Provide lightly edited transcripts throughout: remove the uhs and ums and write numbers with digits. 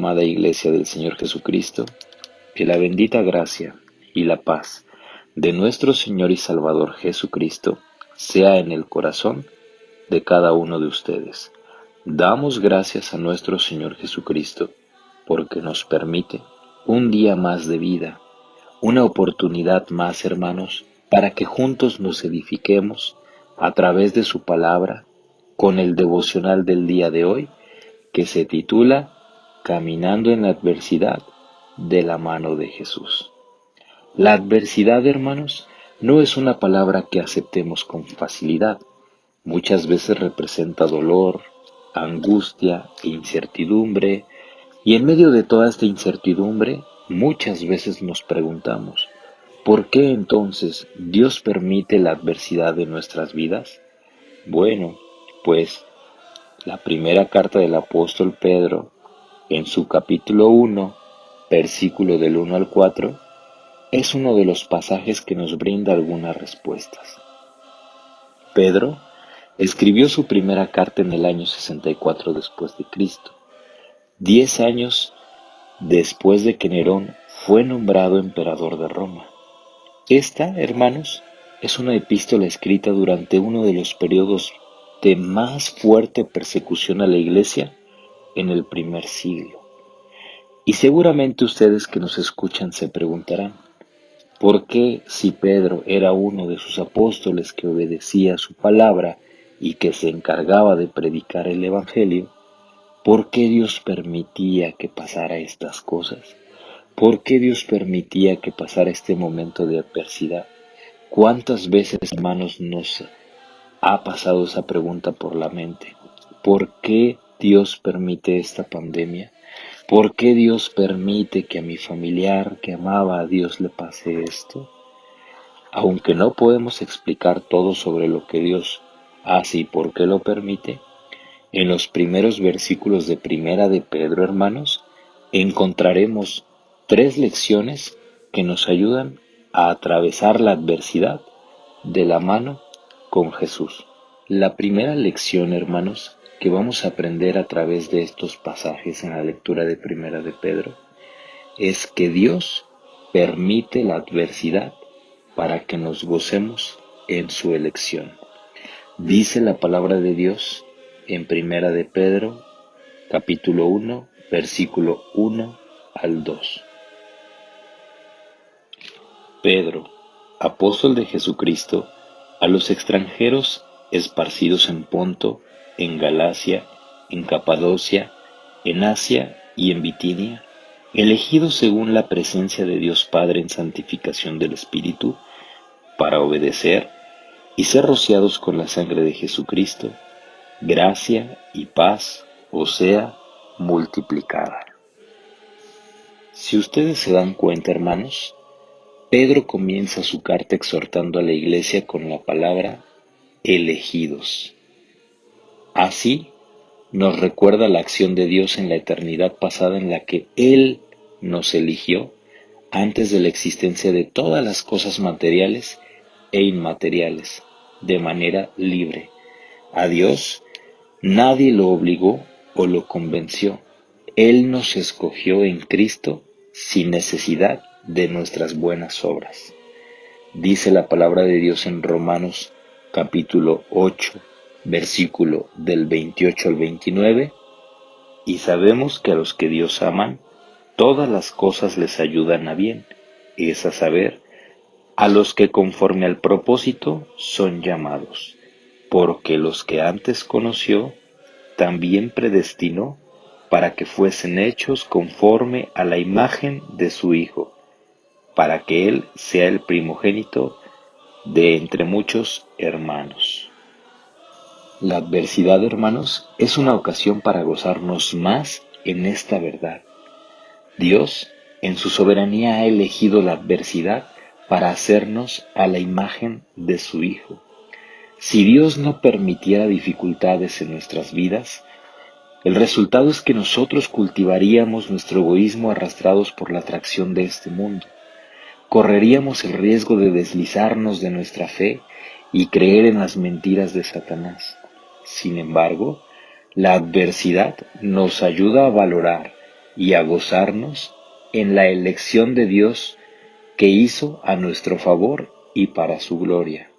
amada Iglesia del Señor Jesucristo, que la bendita gracia y la paz de nuestro Señor y Salvador Jesucristo sea en el corazón de cada uno de ustedes. Damos gracias a nuestro Señor Jesucristo porque nos permite un día más de vida, una oportunidad más, hermanos, para que juntos nos edifiquemos a través de su palabra con el devocional del día de hoy, que se titula Caminando en la adversidad de la mano de Jesús. La adversidad, hermanos, no es una palabra que aceptemos con facilidad. Muchas veces representa dolor, angustia e incertidumbre, y en medio de toda esta incertidumbre, muchas veces nos preguntamos, ¿por qué entonces Dios permite la adversidad en nuestras vidas? Bueno, pues la primera carta del apóstol Pedro, en su capítulo 1, versículo del 1 al 4, es uno de los pasajes que nos brinda algunas respuestas. Pedro escribió su primera carta en el año 64 después de Cristo, 10 años después de que Nerón fue nombrado emperador de Roma. Esta, hermanos, es una epístola escrita durante uno de los periodos de más fuerte persecución a la Iglesia en el primer siglo. Y seguramente ustedes que nos escuchan se preguntarán, ¿por qué, si Pedro era uno de sus apóstoles que obedecía su palabra y que se encargaba de predicar el Evangelio, por qué Dios permitía que pasara estas cosas? ¿Por qué Dios permitía que pasara este momento de adversidad? ¿Cuántas veces, hermanos, nos ha pasado esa pregunta por la mente? ¿Por qué Dios permite esta pandemia? ¿Por qué Dios permite que a mi familiar que amaba a Dios le pase esto? Aunque no podemos explicar todo sobre lo que Dios hace y por qué lo permite, en los primeros versículos de Primera de Pedro, hermanos, encontraremos 3 lecciones que nos ayudan a atravesar la adversidad de la mano con Jesús. La primera lección, hermanos, que vamos a aprender a través de estos pasajes en la lectura de Primera de Pedro, es que Dios permite la adversidad para que nos gocemos en su elección. Dice la palabra de Dios en Primera de Pedro, capítulo 1, versículo 1 al 2. Pedro, apóstol de Jesucristo, a los extranjeros esparcidos en Ponto, en Galacia, en Capadocia, en Asia y en Bitinia, elegidos según la presencia de Dios Padre en santificación del Espíritu, para obedecer y ser rociados con la sangre de Jesucristo, gracia y paz os sea multiplicada. Si ustedes se dan cuenta, hermanos, Pedro comienza su carta exhortando a la iglesia con la palabra elegidos. Así nos recuerda la acción de Dios en la eternidad pasada en la que Él nos eligió antes de la existencia de todas las cosas materiales e inmateriales, de manera libre. A Dios nadie lo obligó o lo convenció. Él nos escogió en Cristo sin necesidad de nuestras buenas obras. Dice la palabra de Dios en Romanos capítulo 8, versículo del 28 al 29, y sabemos que a los que Dios aman, todas las cosas les ayudan a bien, es a saber, a los que conforme al propósito son llamados, porque los que antes conoció, también predestinó para que fuesen hechos conforme a la imagen de su Hijo, para que Él sea el primogénito de entre muchos hermanos. La adversidad, hermanos, es una ocasión para gozarnos más en esta verdad. Dios, en su soberanía, ha elegido la adversidad para hacernos a la imagen de su Hijo. Si Dios no permitiera dificultades en nuestras vidas, el resultado es que nosotros cultivaríamos nuestro egoísmo arrastrados por la atracción de este mundo. Correríamos el riesgo de deslizarnos de nuestra fe y creer en las mentiras de Satanás. Sin embargo, la adversidad nos ayuda a valorar y a gozarnos en la elección de Dios que hizo a nuestro favor y para su gloria.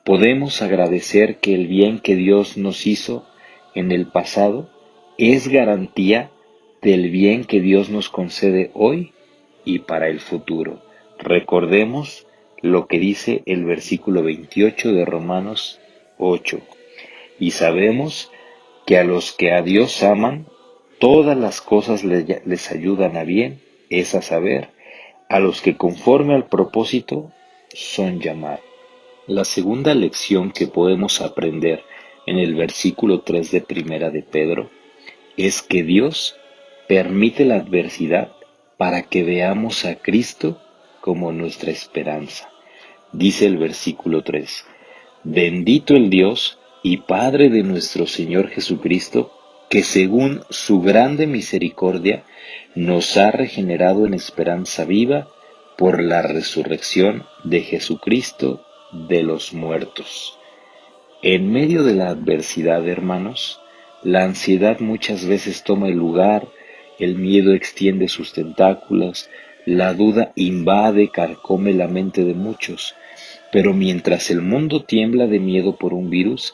Podemos agradecer que el bien que Dios nos hizo en el pasado es garantía del bien que Dios nos concede hoy y para el futuro. Recordemos lo que dice el versículo 28 de Romanos 8. Y sabemos que a los que a Dios aman, todas las cosas les ayudan a bien, es a saber, a los que conforme al propósito son llamados. La segunda lección que podemos aprender en el versículo 3 de Primera de Pedro es que Dios permite la adversidad para que veamos a Cristo como nuestra esperanza. Dice el versículo 3: Bendito el Dios y Padre de nuestro Señor Jesucristo, que según su grande misericordia nos ha regenerado en esperanza viva por la resurrección de Jesucristo de los muertos. En medio de la adversidad, hermanos, la ansiedad muchas veces toma el lugar, el miedo extiende sus tentáculos, la duda invade, carcome la mente de muchos. Pero mientras el mundo tiembla de miedo por un virus,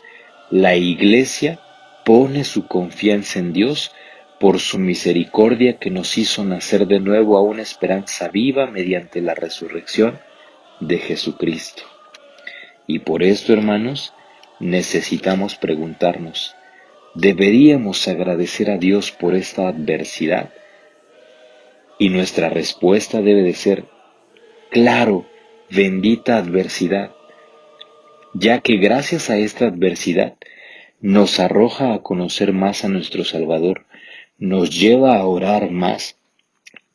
la Iglesia pone su confianza en Dios por su misericordia que nos hizo nacer de nuevo a una esperanza viva mediante la resurrección de Jesucristo. Y por esto, hermanos, necesitamos preguntarnos, ¿deberíamos agradecer a Dios por esta adversidad? Y nuestra respuesta debe de ser, claro, bendita adversidad, ya que gracias a esta adversidad nos arroja a conocer más a nuestro Salvador, nos lleva a orar más,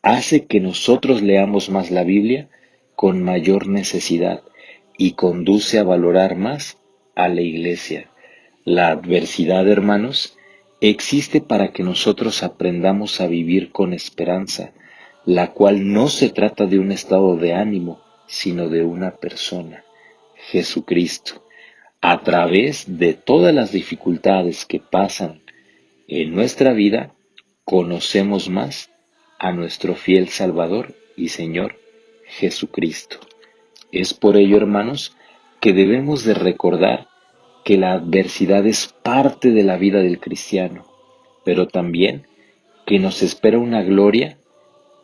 hace que nosotros leamos más la Biblia con mayor necesidad y conduce a valorar más a la Iglesia. La adversidad, hermanos, existe para que nosotros aprendamos a vivir con esperanza, la cual no se trata de un estado de ánimo, sino de una persona, Jesucristo. A través de todas las dificultades que pasan en nuestra vida, conocemos más a nuestro fiel Salvador y Señor Jesucristo. Es por ello, hermanos, que debemos de recordar que la adversidad es parte de la vida del cristiano, pero también que nos espera una gloria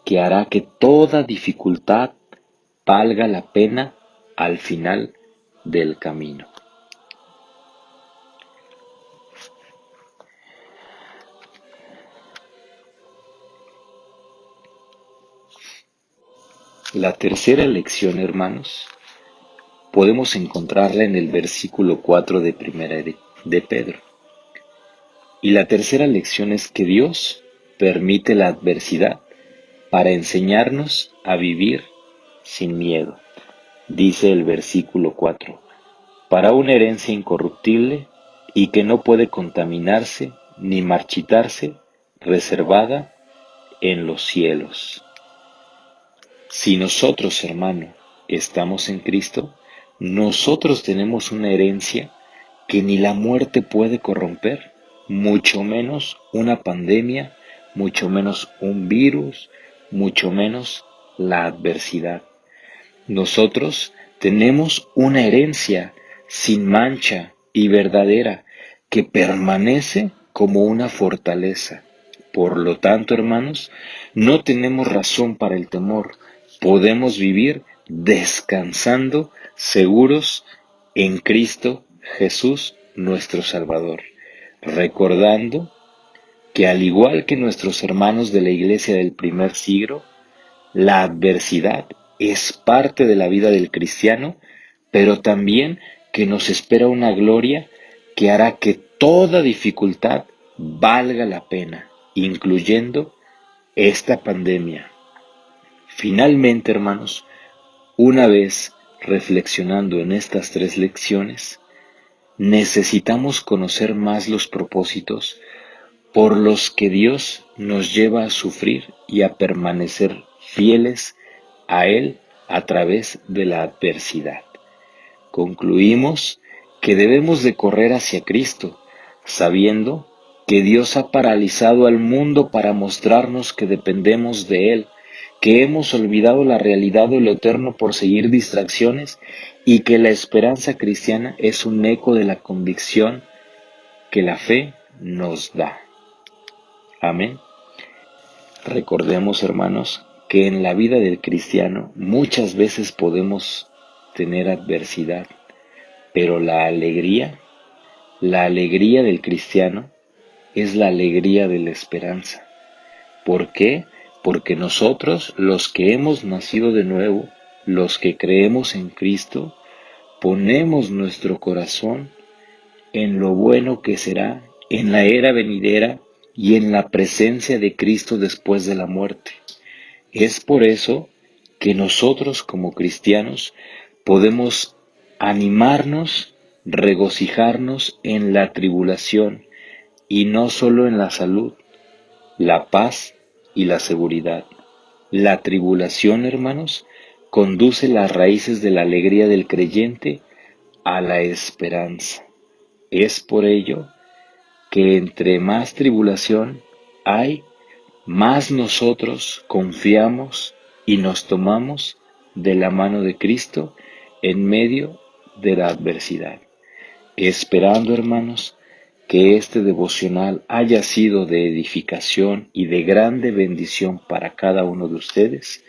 que hará que toda dificultad valga la pena al final del camino. La tercera lección, hermanos, podemos encontrarla en el versículo 4 de Primera de Pedro. Y la tercera lección es que Dios permite la adversidad para enseñarnos a vivir sin miedo. Dice el versículo 4, para una herencia incorruptible y que no puede contaminarse ni marchitarse, reservada en los cielos. Si nosotros, hermano, estamos en Cristo, nosotros tenemos una herencia que ni la muerte puede corromper, mucho menos una pandemia, mucho menos un virus, mucho menos la adversidad. Nosotros tenemos una herencia sin mancha y verdadera que permanece como una fortaleza. Por lo tanto, hermanos, no tenemos razón para el temor. Podemos vivir descansando, seguros en Cristo Jesús, nuestro Salvador, recordando que al igual que nuestros hermanos de la iglesia del primer siglo, la adversidad es parte de la vida del cristiano, pero también que nos espera una gloria que hará que toda dificultad valga la pena, incluyendo esta pandemia. Finalmente, hermanos, una vez reflexionando en estas tres lecciones, necesitamos conocer más los propósitos por los que Dios nos lleva a sufrir y a permanecer fieles a Él a través de la adversidad. Concluimos que debemos de correr hacia Cristo, sabiendo que Dios ha paralizado al mundo para mostrarnos que dependemos de Él, que hemos olvidado la realidad de lo eterno por seguir distracciones y que la esperanza cristiana es un eco de la convicción que la fe nos da. Amén. Recordemos, hermanos, que en la vida del cristiano muchas veces podemos tener adversidad, pero la alegría del cristiano es la alegría de la esperanza. ¿Por qué? Porque nosotros, los que hemos nacido de nuevo, los que creemos en Cristo, ponemos nuestro corazón en lo bueno que será, en la era venidera y en la presencia de Cristo después de la muerte. Es por eso que nosotros como cristianos podemos animarnos, regocijarnos en la tribulación y no solo en la salud, la paz y la seguridad. La tribulación, hermanos, conduce las raíces de la alegría del creyente a la esperanza. Es por ello que entre más tribulación hay, más nosotros confiamos y nos tomamos de la mano de Cristo en medio de la adversidad. Esperando, hermanos, que este devocional haya sido de edificación y de grande bendición para cada uno de ustedes,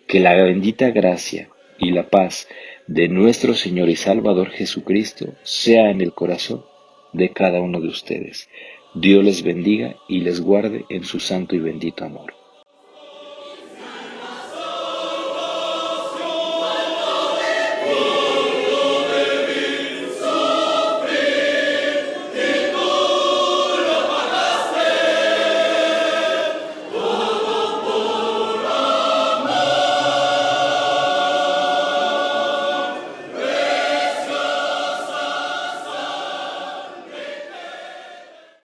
que la bendita gracia y la paz de nuestro Señor y Salvador Jesucristo sea en el corazón de cada uno de ustedes. Dios les bendiga y les guarde en su santo y bendito amor.